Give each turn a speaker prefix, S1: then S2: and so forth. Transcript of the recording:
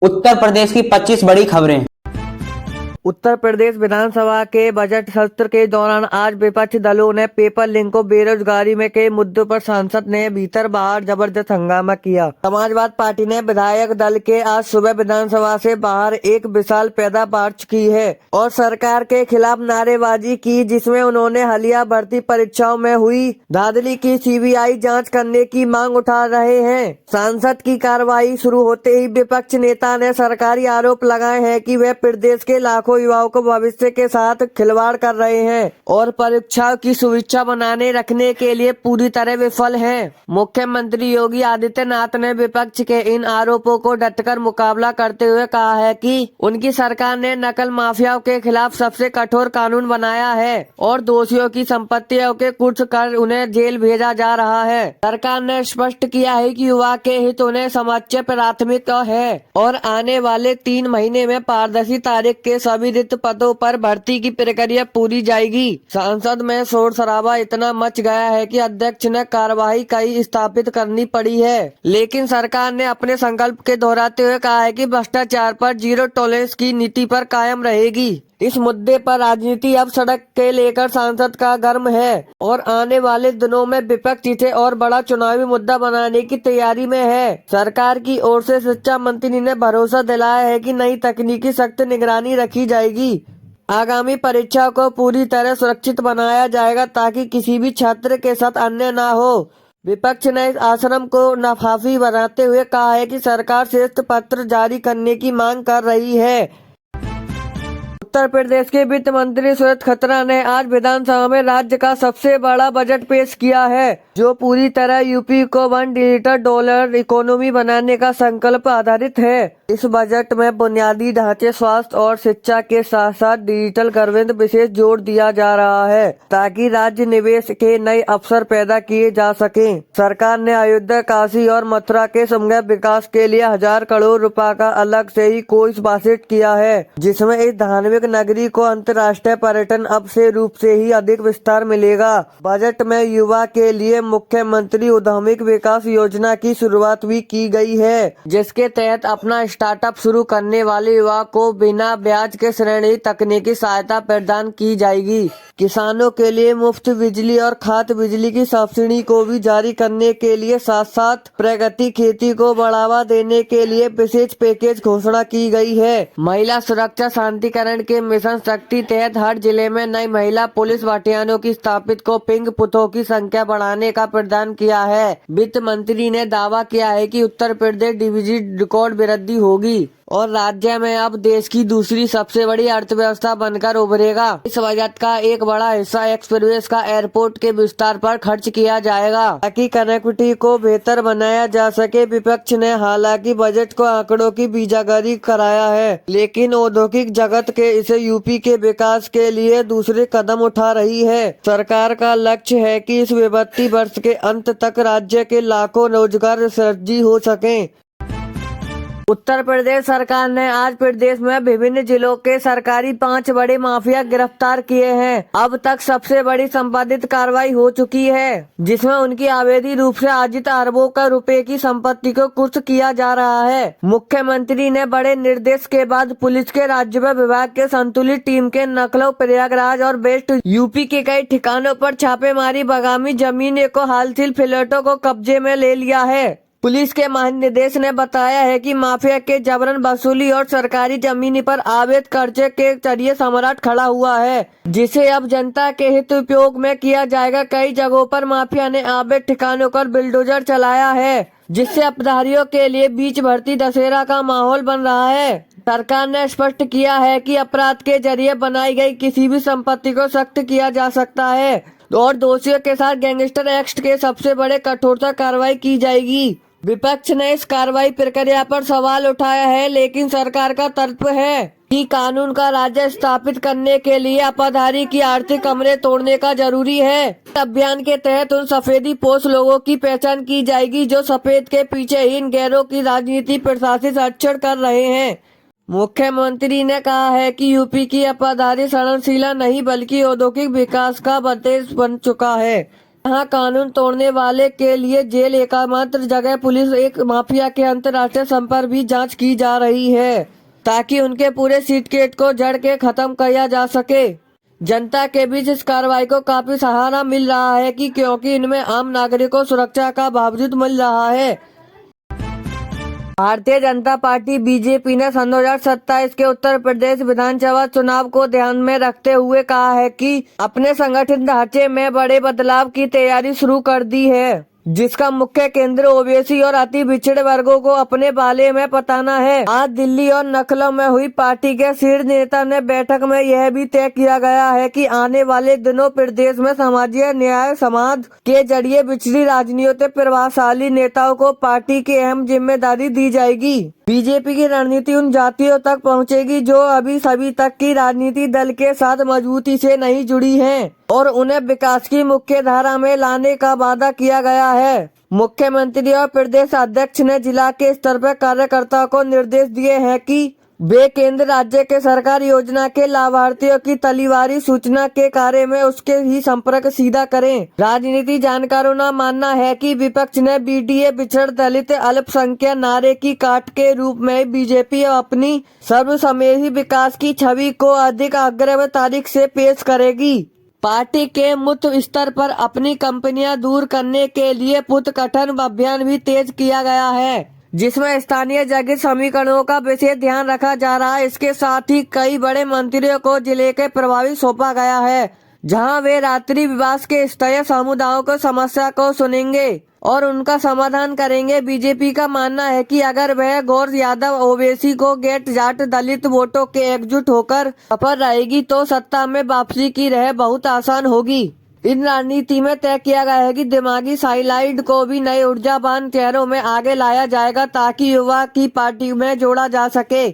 S1: उत्तर प्रदेश की 25 बड़ी खबरें।
S2: उत्तर प्रदेश विधानसभा के बजट सत्र के दौरान आज विपक्ष दलों ने पेपर लिंक को बेरोजगारी में के मुद्दों पर सांसद ने भीतर बाहर जबरदस्त हंगामा किया। समाजवादी पार्टी ने विधायक दल के आज सुबह विधानसभा से बाहर एक विशाल पैदावार की है और सरकार के खिलाफ नारेबाजी की, जिसमें उन्होंने हालिया भर्ती परीक्षाओं में हुई धांधली की सीबीआई जाँच करने की मांग उठा रहे हैं। सांसद की कार्रवाई शुरू होते ही विपक्ष नेता ने सरकारी आरोप लगाए हैं कि वह प्रदेश के लाखों युवाओं को भविष्य के साथ खिलवाड़ कर रहे हैं और परीक्षाओं की सुविधा बनाने रखने के लिए पूरी तरह विफल हैं। मुख्यमंत्री योगी आदित्यनाथ ने विपक्ष के इन आरोपों को डटकर मुकाबला करते हुए कहा है कि उनकी सरकार ने नकल माफियाओं के खिलाफ सबसे कठोर कानून बनाया है और दोषियों की संपत्तियों के कुछ कर उन्हें जेल भेजा जा रहा है। सरकार ने स्पष्ट किया है कि युवा के हित उन्हें सर्वोच्च प्राथमिकता है और आने वाले 3 महीने में पारदर्शी तारीख के सभी रिक्त पदों पर भर्ती की प्रक्रिया पूरी जाएगी। संसद में शोर शराबा इतना मच गया है कि अध्यक्ष ने कार्यवाही कई स्थापित करनी पड़ी है, लेकिन सरकार ने अपने संकल्प के दोहराते हुए कहा है कि भ्रष्टाचार पर जीरो टॉलरेंस की नीति पर कायम रहेगी। इस मुद्दे पर राजनीति अब सड़क के लेकर सांसद का गर्म है और आने वाले दिनों में विपक्ष इसे और बड़ा चुनावी मुद्दा बनाने की तैयारी में है। सरकार की ओर से शिक्षा मंत्री ने भरोसा दिलाया है कि नई तकनीकी सख्त निगरानी रखी जाएगी। आगामी परीक्षा को पूरी तरह सुरक्षित बनाया जाएगा ताकि किसी भी छात्र के साथ अन्याय न हो। विपक्ष ने इस आश्रम को नाफाफी बनाते हुए कहा है कि सरकार श्वेत पत्र जारी करने की मांग कर रही है। उत्तर प्रदेश के वित्त मंत्री सुरेश खन्ना ने आज विधानसभा में राज्य का सबसे बड़ा बजट पेश किया है, जो पूरी तरह यूपी को $1 ट्रिलियन इकोनॉमी बनाने का संकल्प आधारित है। इस बजट में बुनियादी ढांचे, स्वास्थ्य और शिक्षा के साथ साथ डिजिटल गवर्नेंस विशेष जोर दिया जा रहा है ताकि राज्य निवेश के नए अवसर पैदा किए जा सकें। सरकार ने अयोध्या, काशी और मथुरा के समग्र विकास के लिए 1000 करोड़ रुपए का अलग से ही कोष आवंटित किया है, जिसमें इस धार्मिक नगरी को अंतर्राष्ट्रीय पर्यटन अब से रूप से ही अधिक विस्तार मिलेगा। बजट में युवा के लिए मुख्यमंत्री उद्यमिक विकास योजना की शुरुआत भी की गई है, जिसके तहत अपना स्टार्टअप शुरू करने वाले युवा को बिना ब्याज के श्रेणी तकनीकी सहायता प्रदान की जाएगी। किसानों के लिए मुफ्त बिजली और खाद बिजली की सब्सिडी को भी जारी करने के लिए साथ साथ प्राकृतिक खेती को बढ़ावा देने के लिए विशेष पैकेज घोषणा की गई है। महिला सुरक्षा शांतिकरण के मिशन शक्ति तहत हर जिले में नई महिला पुलिस बटालियनों की स्थापित को पिंक बूथों की संख्या बढ़ाने का प्रदान किया है। वित्त मंत्री ने दावा किया है कि उत्तर प्रदेश डिविजिट रिकॉर्ड वृद्धि होगी और राज्य में अब देश की दूसरी सबसे बड़ी अर्थव्यवस्था बनकर उभरेगा। इस बजट का एक बड़ा हिस्सा एक्सप्रेस का एयरपोर्ट के विस्तार पर खर्च किया जाएगा ताकि कनेक्टिविटी को बेहतर बनाया जा सके। विपक्ष ने हालांकि बजट को आंकड़ों की बीजागारी कराया है, लेकिन औद्योगिक जगत के इसे यूपी के विकास के लिए दूसरे कदम उठा रही है। सरकार का लक्ष्य है कि इस वित्तीय वर्ष के अंत तक राज्य के लाखों रोजगार सृजित हो सके। उत्तर प्रदेश सरकार ने आज प्रदेश में विभिन्न जिलों के सरकारी 5 बड़े माफिया गिरफ्तार किए हैं। अब तक सबसे बड़ी संपादित कार्रवाई हो चुकी है, जिसमें उनकी अवैध रूप से अर्जित अरबों का रुपए की संपत्ति को कुर्क किया जा रहा है। मुख्यमंत्री ने बड़े निर्देश के बाद पुलिस के राज्य विभाग के संतुलित टीम के लखनऊ, प्रयागराज और वेस्ट यूपी के कई ठिकानों पर छापेमारी बगामी जमीन को हालसिल फ्लैटों को कब्जे में ले लिया है। पुलिस के महानिदेशक ने बताया है कि माफिया के जबरन वसूली और सरकारी जमीन पर अवैध कर्जे के जरिए सम्राट खड़ा हुआ है, जिसे अब जनता के हित उपयोग में किया जाएगा। कई जगहों पर माफिया ने अवैध ठिकानों पर बुलडोजर चलाया है, जिससे अपराधियों के लिए बीच भर्ती दशहरा का माहौल बन रहा है। सरकार ने स्पष्ट किया है कि अपराध के जरिए बनाई गई किसी भी संपत्ति को जब्त किया जा सकता है और दोषियों के साथ गैंगस्टर एक्ट के सबसे बड़े कठोरता कार्रवाई की जाएगी। विपक्ष ने इस कार्रवाई प्रक्रिया पर सवाल उठाया है, लेकिन सरकार का तर्क है कि कानून का राज्य स्थापित करने के लिए अपराधी की आर्थिक कमरे तोड़ने का जरूरी है। अभियान के तहत उन सफेदी पोश लोगों की पहचान की जाएगी जो सफेद के पीछे इन गैरों की राजनीति प्रशासित संरक्षण कर रहे हैं। मुख्यमंत्री ने कहा है कि यूपी की अपराधी सड़नशीला नहीं बल्कि औद्योगिक विकास का प्रदेश बन चुका है। यहाँ कानून तोड़ने वाले के लिए जेल एकमात्र जगह। पुलिस एक माफिया के अंतर्राष्ट्रीय संपर्क भी जांच की जा रही है ताकि उनके पूरे सिंडिकेट को जड़ के खत्म किया जा सके। जनता के बीच इस कार्रवाई को काफी सहारा मिल रहा है क्योंकि इनमें आम नागरिकों को सुरक्षा का बावजूद मिल रहा है। भारतीय जनता पार्टी बीजेपी ने सन 2027 के उत्तर प्रदेश विधानसभा चुनाव को ध्यान में रखते हुए कहा है कि अपने संगठन ढांचे में बड़े बदलाव की तैयारी शुरू कर दी है, जिसका मुख्य केंद्र ओबीसी और अति पिछड़े वर्गों को अपने बाले में बताना है। आज दिल्ली और लखनऊ में हुई पार्टी के शीर्ष नेता ने बैठक में यह भी तय किया गया है कि आने वाले दिनों प्रदेश में सामाजिक न्याय समाज के जरिए पिछड़ी राजनीतिक प्रभावशाली नेताओं को पार्टी की अहम जिम्मेदारी दी जाएगी। बीजेपी की रणनीति उन जातियों तक पहुंचेगी जो अभी सभी तक की राजनीति दल के साथ मजबूती से नहीं जुड़ी हैं और उन्हें विकास की मुख्य धारा में लाने का वादा किया गया है। मुख्यमंत्री और प्रदेश अध्यक्ष ने जिला के स्तर पर कार्यकर्ताओं को निर्देश दिए हैं कि वे केंद्र राज्य के सरकारी योजना के लाभार्थियों की तलीवारी सूचना के कार्य में उसके ही संपर्क सीधा करें। राजनीति जानकारों का मानना है कि विपक्ष ने बीडीए पिछड़ दलित अल्पसंख्यक नारे की काट के रूप में बीजेपी अपनी सर्वसम्मेलनी विकास की छवि को अधिक अग्रणी तारीख से पेश करेगी। पार्टी के बूथ स्तर पर अपनी कंपनियां दूर करने के लिए पुनर्गठन अभियान भी तेज किया गया है, जिसमें स्थानीय जागीर समीकरणों का विशेष ध्यान रखा जा रहा है। इसके साथ ही कई बड़े मंत्रियों को जिले के प्रभारी सौंपा गया है, जहां वे रात्रि निवास के स्थायी समुदायों को समस्या को सुनेंगे और उनका समाधान करेंगे। बीजेपी का मानना है कि अगर वह गौर यादव ओवैसी को गेट जाट दलित वोटों के एकजुट होकर सफल रहेगी तो सत्ता में वापसी की राह बहुत आसान होगी। इन रणनीति में तय किया गया है कि दिमागी साइलाइड को भी नए ऊर्जावान चेहरों में आगे लाया जाएगा ताकि युवा की पार्टी में जोड़ा जा सके।